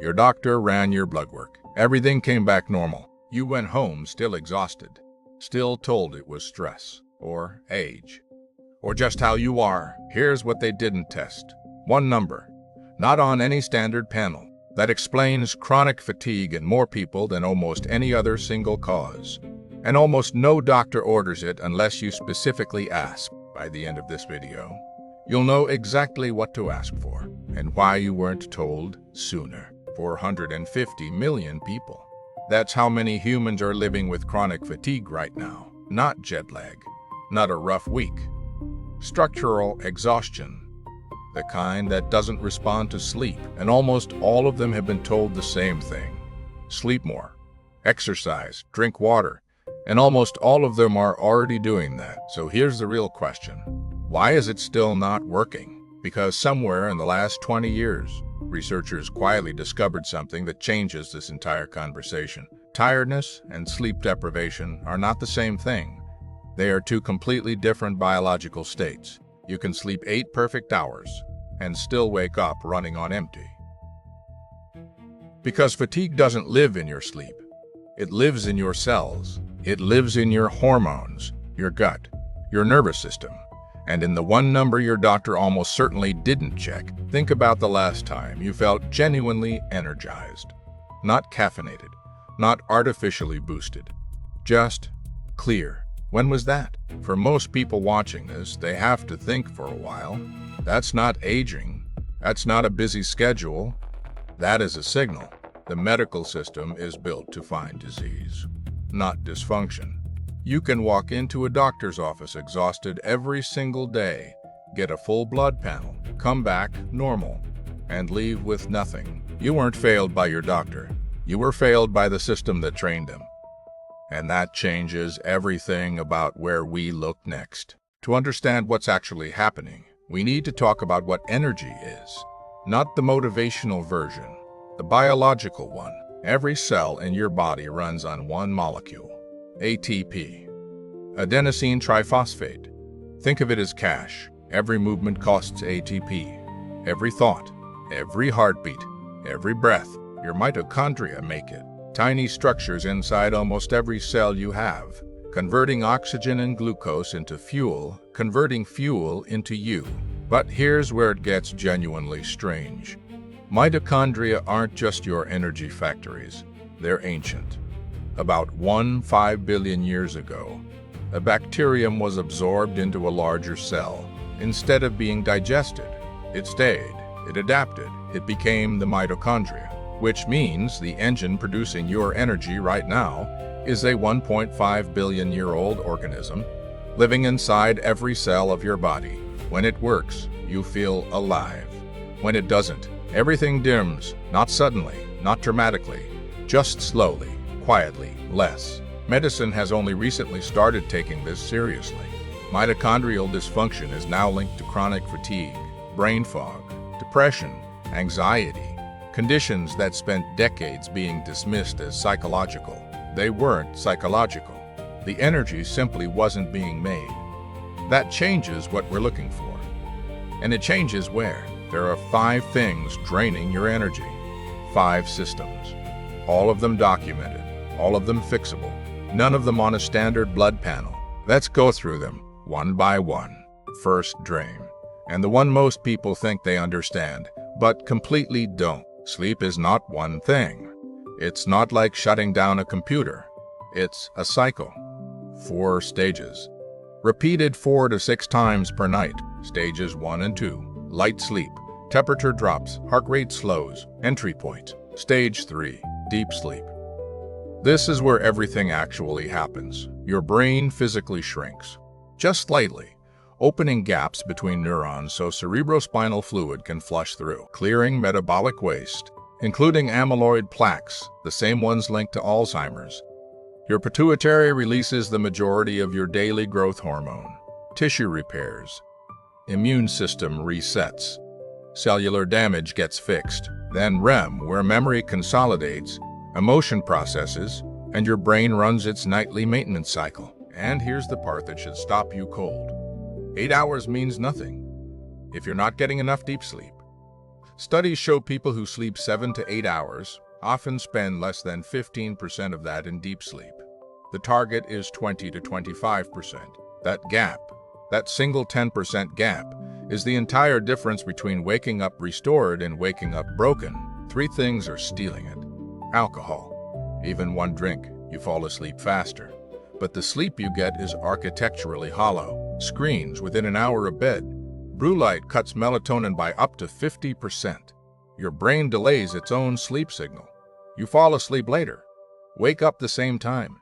Your doctor ran your blood work. Everything came back normal. You went home still exhausted, still told it was stress, or age, or just how you are. Here's what they didn't test. One number, not on any standard panel, that explains chronic fatigue in more people than almost any other single cause. And almost no doctor orders it unless you specifically ask. By the end of this video, you'll know exactly what to ask for and why you weren't told sooner. 450 million people. That's how many humans are living with chronic fatigue right now. Not jet lag, not a rough week. Structural exhaustion, the kind that doesn't respond to sleep, and almost all of them have been told the same thing. Sleep more, exercise, drink water, and almost all of them are already doing that. So here's the real question. Why is it still not working? Because somewhere in the last 20 years, researchers quietly discovered something that changes this entire conversation. Tiredness and sleep deprivation are not the same thing. They are two completely different biological states. You can sleep 8 perfect hours and still wake up running on empty. Because fatigue doesn't live in your sleep. It lives in your cells. It lives in your hormones, your gut, your nervous system, and in the one number your doctor almost certainly didn't check. Think about the last time you felt genuinely energized. Not caffeinated, not artificially boosted, just clear. When was that? For most people watching this, they have to think for a while. That's not aging. That's not a busy schedule. That is a signal. The medical system is built to find disease, not dysfunction. You can walk into a doctor's office exhausted every single day, get a full blood panel, come back normal, and leave with nothing. You weren't failed by your doctor. You were failed by the system that trained him. And that changes everything about where we look next. To understand what's actually happening, we need to talk about what energy is. Not the motivational version, the biological one. Every cell in your body runs on one molecule, ATP, adenosine triphosphate. Think of it as cash. Every movement costs ATP. Every thought, every heartbeat, every breath. Your mitochondria make it. Tiny structures inside almost every cell you have, converting oxygen and glucose into fuel, converting fuel into you. But here's where it gets genuinely strange. Mitochondria aren't just your energy factories. They're ancient. About 1.5 billion years ago, a bacterium was absorbed into a larger cell. Instead of being digested, it stayed, it adapted, it became the mitochondria, which means the engine producing your energy right now is a 1.5 billion-year-old organism living inside every cell of your body. When it works, you feel alive. When it doesn't, everything dims, not suddenly, not dramatically, just slowly, quietly, less. Medicine has only recently started taking this seriously. Mitochondrial dysfunction is now linked to chronic fatigue, brain fog, depression, anxiety, conditions that spent decades being dismissed as psychological. They weren't psychological. The energy simply wasn't being made. That changes what we're looking for. And it changes where. There are 5 things draining your energy. 5 systems. All of them documented. All of them fixable. None of them on a standard blood panel. Let's go through them, one by one. First drain. And the one most people think they understand, but completely don't. Sleep is not one thing. It's not like shutting down a computer. It's a cycle. 4 stages. Repeated 4 to 6 times per night. Stages 1 and 2. Light sleep. Temperature drops. Heart rate slows. Entry point. Stage 3. Deep sleep. This is where everything actually happens. Your brain physically shrinks. Just slightly, opening gaps between neurons so cerebrospinal fluid can flush through, clearing metabolic waste, including amyloid plaques, the same ones linked to Alzheimer's. Your pituitary releases the majority of your daily growth hormone. Tissue repairs. Immune system resets. Cellular damage gets fixed. Then REM, where memory consolidates, emotion processes, and your brain runs its nightly maintenance cycle. And here's the part that should stop you cold. 8 hours means nothing if you're not getting enough deep sleep. Studies show people who sleep 7 to 8 hours often spend less than 15% of that in deep sleep. The target is 20 to 25%. That gap, that single 10% gap, is the entire difference between waking up restored and waking up broken. Three things are stealing it. Alcohol. Even one drink, you fall asleep faster. But the sleep you get is architecturally hollow. Screens within an hour of bed. Blue light cuts melatonin by up to 50%. Your brain delays its own sleep signal. You fall asleep later, wake up the same time,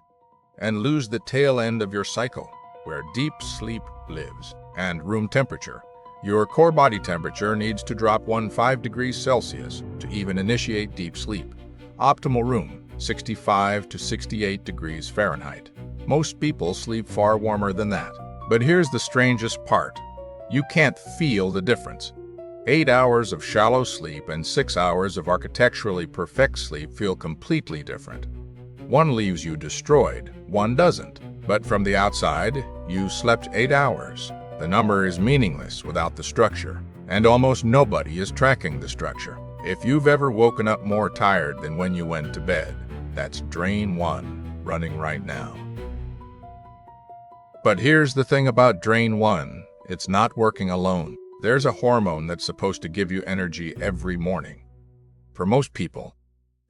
and lose the tail end of your cycle, where deep sleep lives. And room temperature. Your core body temperature needs to drop 15 degrees Celsius to even initiate deep sleep. Optimal room, 65 to 68 degrees Fahrenheit. Most people sleep far warmer than that. But here's the strangest part. You can't feel the difference. 8 hours of shallow sleep and 6 hours of architecturally perfect sleep feel completely different. One leaves you destroyed, one doesn't. But from the outside, you slept 8 hours. The number is meaningless without the structure, and almost nobody is tracking the structure. If you've ever woken up more tired than when you went to bed, that's Drain 1 running right now. But here's the thing about Drain 1. It's not working alone. There's a hormone that's supposed to give you energy every morning. For most people,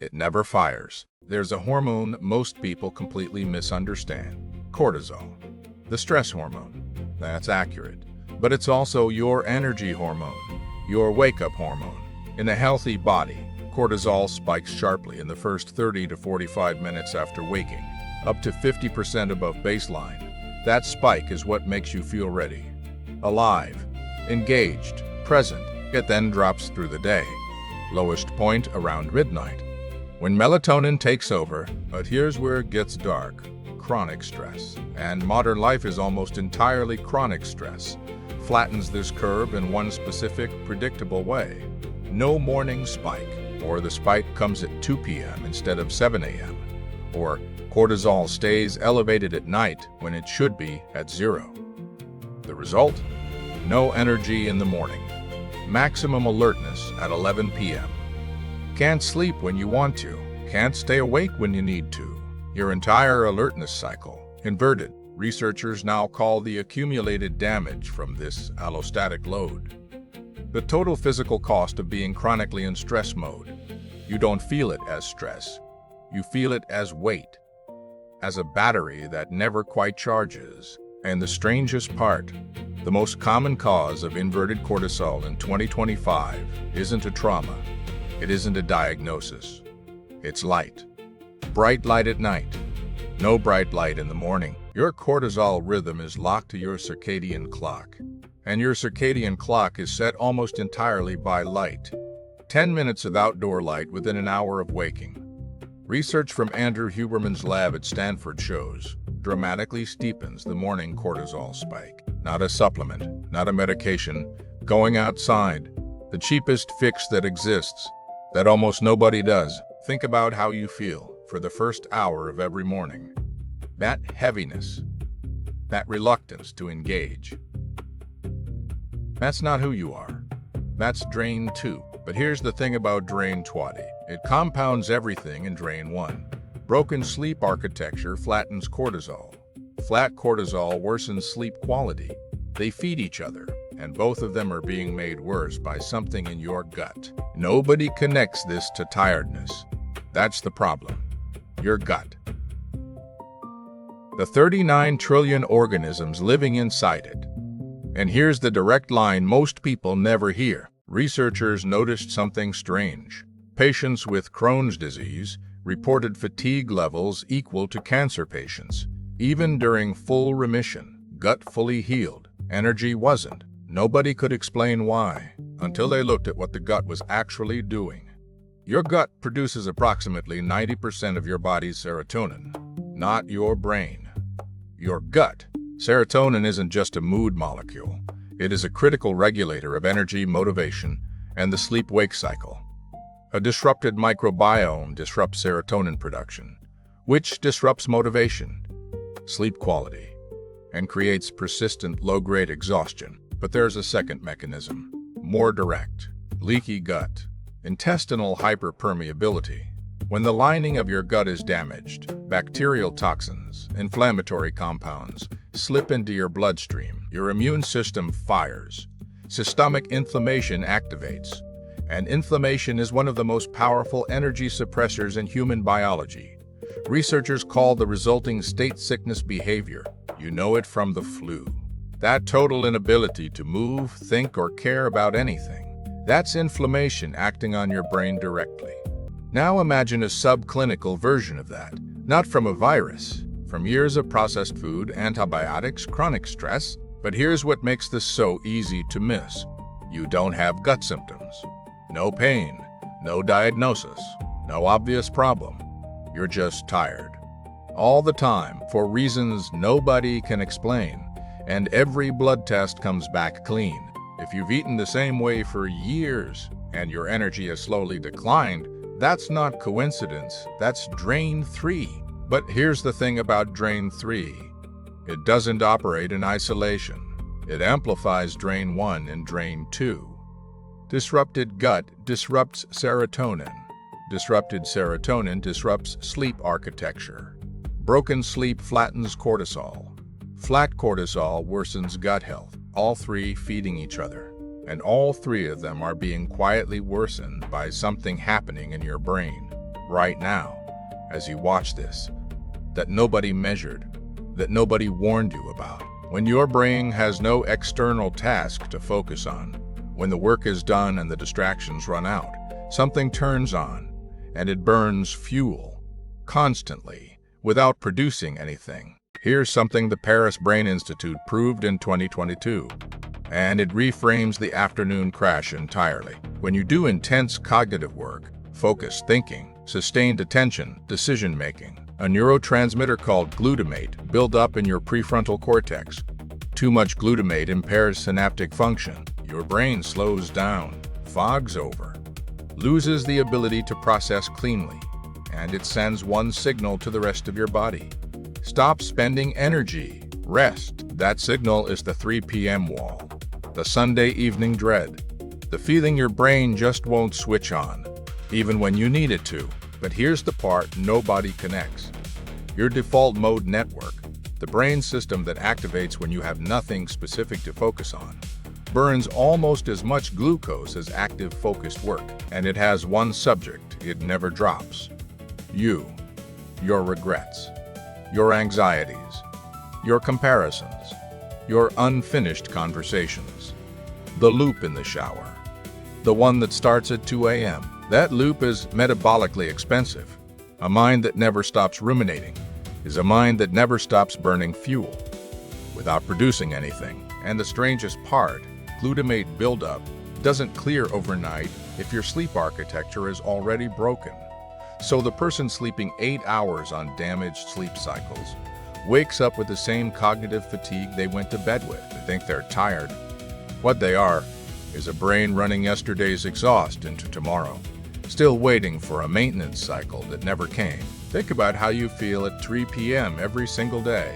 it never fires. There's a hormone most people completely misunderstand. Cortisol, the stress hormone. That's accurate. But it's also your energy hormone, your wake-up hormone. In a healthy body, cortisol spikes sharply in the first 30 to 45 minutes after waking, up to 50% above baseline. That spike is what makes you feel ready, alive, engaged, present. It then drops through the day, lowest point around midnight, when melatonin takes over. But here's where it gets dark. Chronic stress. And modern life is almost entirely chronic stress. Flattens this curve in one specific, predictable way. No morning spike, or the spike comes at 2 p.m. instead of 7 a.m., or cortisol stays elevated at night when it should be at 0. The result? No energy in the morning. Maximum alertness at 11 p.m. Can't sleep when you want to. Can't stay awake when you need to. Your entire alertness cycle inverted. Researchers now call the accumulated damage from this allostatic load the total physical cost of being chronically in stress mode. You don't feel it as stress. You feel it as weight, as a battery that never quite charges. And the strangest part, the most common cause of inverted cortisol in 2025 isn't a trauma. It isn't a diagnosis. It's light. Bright light at night. No bright light in the morning. Your cortisol rhythm is locked to your circadian clock. And your circadian clock is set almost entirely by light. 10 minutes of outdoor light within an hour of waking. Research from Andrew Huberman's lab at Stanford shows dramatically steepens the morning cortisol spike. Not a supplement, not a medication. Going outside, the cheapest fix that exists, that almost nobody does. Think about how you feel for the first hour of every morning. That heaviness, that reluctance to engage. That's not who you are. That's Drain 2. But here's the thing about Drain 20. It compounds everything in Drain 1. Broken sleep architecture flattens cortisol. Flat cortisol worsens sleep quality. They feed each other, and both of them are being made worse by something in your gut. Nobody connects this to tiredness. That's the problem. Your gut. The 39 trillion organisms living inside it. And here's the direct line most people never hear. Researchers noticed something strange. Patients with Crohn's disease reported fatigue levels equal to cancer patients. Even during full remission, gut fully healed, energy wasn't. Nobody could explain why, until they looked at what the gut was actually doing. Your gut produces approximately 90% of your body's serotonin, not your brain. Your gut. Serotonin isn't just a mood molecule. It is a critical regulator of energy, motivation, and the sleep-wake cycle. A disrupted microbiome disrupts serotonin production, which disrupts motivation, sleep quality, and creates persistent low-grade exhaustion. But there's a second mechanism, more direct. Leaky gut. Intestinal hyperpermeability. When the lining of your gut is damaged, bacterial toxins, inflammatory compounds slip into your bloodstream. Your immune system fires. Systemic inflammation activates. And inflammation is one of the most powerful energy suppressors in human biology. Researchers call the resulting state sickness behavior. You know it from the flu. That total inability to move, think, or care about anything. That's inflammation acting on your brain directly. Now imagine a subclinical version of that. Not from a virus, from years of processed food, antibiotics, chronic stress. But here's what makes this so easy to miss. You don't have gut symptoms. No pain, no diagnosis, no obvious problem. You're just tired. All the time, for reasons nobody can explain. And every blood test comes back clean. If you've eaten the same way for years and your energy has slowly declined, that's not coincidence, that's drain 3. But here's the thing about drain 3. It doesn't operate in isolation. It amplifies drain 1 and drain 2. Disrupted gut disrupts serotonin. Disrupted serotonin disrupts sleep architecture. Broken sleep flattens cortisol. Flat cortisol worsens gut health. All three feeding each other. And all three of them are being quietly worsened by something happening in your brain right now, as you watch this, that nobody measured, that nobody warned you about. When your brain has no external task to focus on, when the work is done and the distractions run out, something turns on, and it burns fuel, constantly, without producing anything. Here's something the Paris Brain Institute proved in 2022, and it reframes the afternoon crash entirely. When you do intense cognitive work, focused thinking, sustained attention, decision-making, a neurotransmitter called glutamate builds up in your prefrontal cortex. Too much glutamate impairs synaptic function. Your brain slows down, fogs over, loses the ability to process cleanly, and it sends one signal to the rest of your body. Stop spending energy. Rest. That signal is the 3 p.m. wall. The Sunday evening dread. The feeling your brain just won't switch on, even when you need it to. But here's the part nobody connects. Your default mode network, the brain system that activates when you have nothing specific to focus on, burns almost as much glucose as active focused work. And it has one subject it never drops. You. Your regrets. Your anxieties, your comparisons, your unfinished conversations. The loop in the shower, the one that starts at 2 a.m. That loop is metabolically expensive. A mind that never stops ruminating is a mind that never stops burning fuel without producing anything. And the strangest part, glutamate buildup doesn't clear overnight if your sleep architecture is already broken. So the person sleeping 8 hours on damaged sleep cycles wakes up with the same cognitive fatigue they went to bed with. They think they're tired. What they are is a brain running yesterday's exhaust into tomorrow, still waiting for a maintenance cycle that never came. Think about how you feel at 3 p.m. every single day.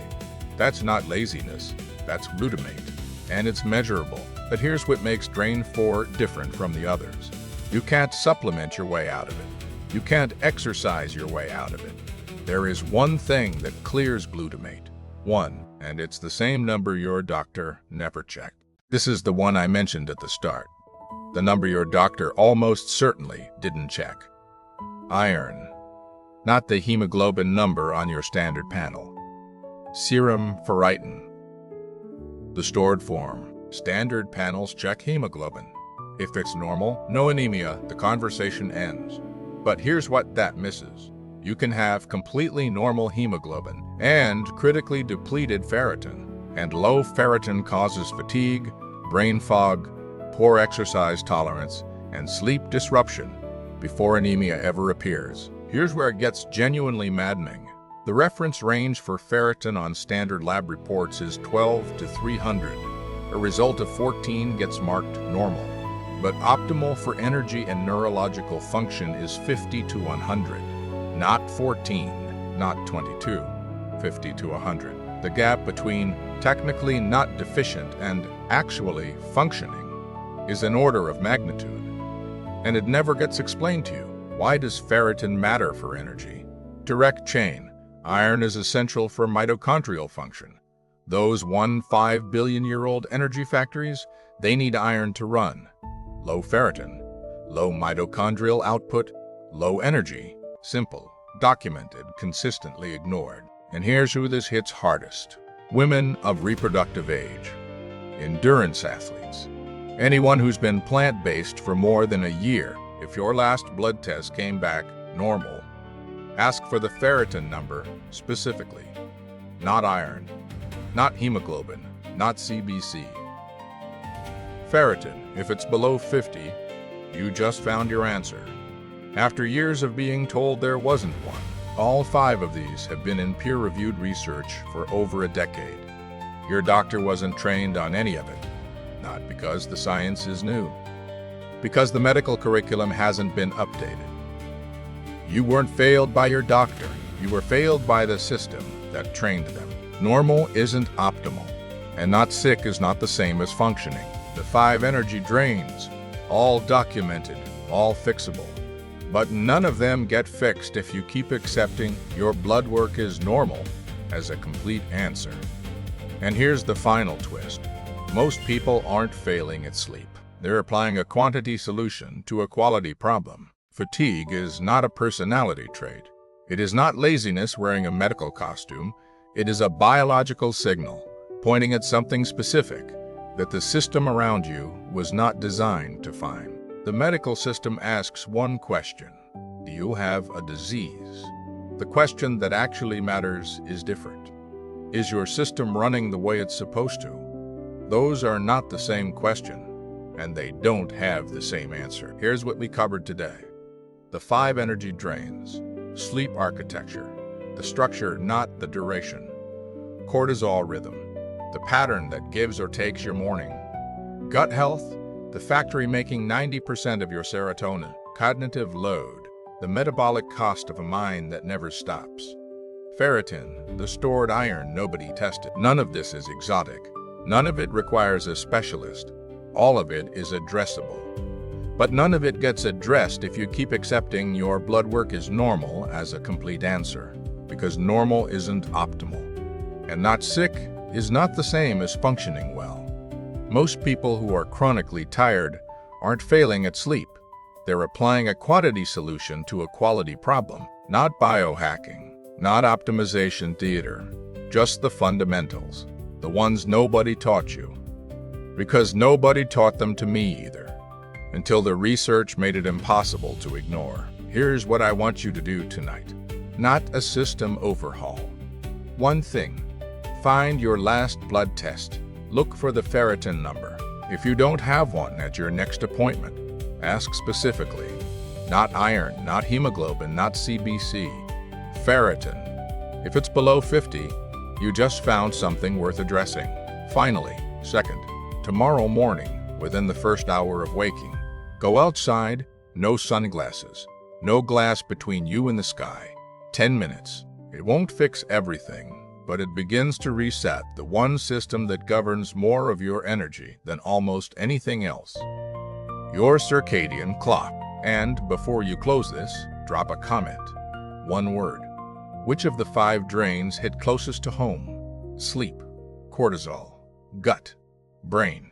That's not laziness, that's glutamate, and it's measurable. But here's what makes drain 4 different from the others. You can't supplement your way out of it. You can't exercise your way out of it. There is one thing that clears glutamate. One, and it's the same number your doctor never checked. This is the one I mentioned at the start. The number your doctor almost certainly didn't check. Iron. Not the hemoglobin number on your standard panel. Serum ferritin. The stored form. Standard panels check hemoglobin. If it's normal, no anemia, the conversation ends. But here's what that misses. You can have completely normal hemoglobin and critically depleted ferritin. And low ferritin causes fatigue, brain fog, poor exercise tolerance, and sleep disruption before anemia ever appears. Here's where it gets genuinely maddening. The reference range for ferritin on standard lab reports is 12 to 300. A result of 14 gets marked normal. But optimal for energy and neurological function is 50 to 100. Not 14, not 22, 50 to 100. The gap between technically not deficient and actually functioning is an order of magnitude. And it never gets explained to you. Why does ferritin matter for energy? Direct chain. Iron is essential for mitochondrial function. Those 1.5 billion-year-old energy factories, they need iron to run. Low ferritin, low mitochondrial output, low energy. Simple, documented, consistently ignored. And here's who this hits hardest. Women of reproductive age. Endurance athletes. Anyone who's been plant-based for more than a year. If your last blood test came back normal, ask for the ferritin number specifically. Not iron, not hemoglobin, not CBC. Ferritin, if it's below 50, you just found your answer. After years of being told there wasn't one, all 5 of these have been in peer-reviewed research for over a decade. Your doctor wasn't trained on any of it, not because the science is new, because the medical curriculum hasn't been updated. You weren't failed by your doctor, you were failed by the system that trained them. Normal isn't optimal, and not sick is not the same as functioning. The 5 energy drains, all documented, all fixable. But none of them get fixed if you keep accepting your blood work is normal as a complete answer. And here's the final twist. Most people aren't failing at sleep. They're applying a quantity solution to a quality problem. Fatigue is not a personality trait. It is not laziness wearing a medical costume. It is a biological signal pointing at something specific that the system around you was not designed to find. The medical system asks one question: do you have a disease? The question that actually matters is different. Is your system running the way it's supposed to? Those are not the same question, and they don't have the same answer. Here's what we covered today. The 5 energy drains. Sleep architecture. The structure, not the duration. Cortisol rhythm. The pattern that gives or takes your morning. Gut health. The factory making 90% of your serotonin. Cognitive load. The metabolic cost of a mind that never stops. Ferritin. The stored iron nobody tested. None of this is exotic. None of it requires a specialist. All of it is addressable. But none of it gets addressed if you keep accepting your blood work is normal as a complete answer, because normal isn't optimal. And not sick is not the same as functioning well. Most people who are chronically tired aren't failing at sleep. They're applying a quantity solution to a quality problem, not biohacking, not optimization theater, just the fundamentals, the ones nobody taught you. Because nobody taught them to me either, until the research made it impossible to ignore. Here's what I want you to do tonight. Not a system overhaul. One thing. Find your last blood test. Look for the ferritin number. If you don't have one at your next appointment, ask specifically. Not iron, not hemoglobin, not CBC. Ferritin. If it's below 50, you just found something worth addressing. Finally, second, tomorrow morning, within the first hour of waking, go outside, no sunglasses, no glass between you and the sky. 10 minutes. It won't fix everything, but it begins to reset the one system that governs more of your energy than almost anything else. Your circadian clock. And before you close this, drop a comment. One word. Which of the 5 drains hit closest to home? Sleep, cortisol, gut, brain,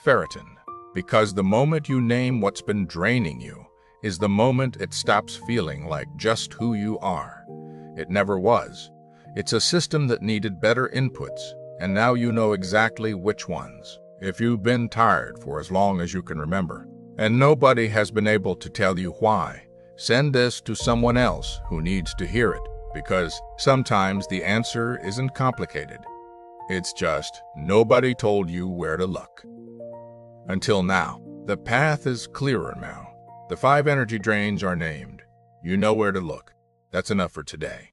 ferritin. Because the moment you name what's been draining you is the moment it stops feeling like just who you are. It never was. It's a system that needed better inputs, and now you know exactly which ones. If you've been tired for as long as you can remember, and nobody has been able to tell you why, send this to someone else who needs to hear it, because sometimes the answer isn't complicated. It's just nobody told you where to look. Until now, the path is clearer now. The 5 energy drains are named. You know where to look. That's enough for today.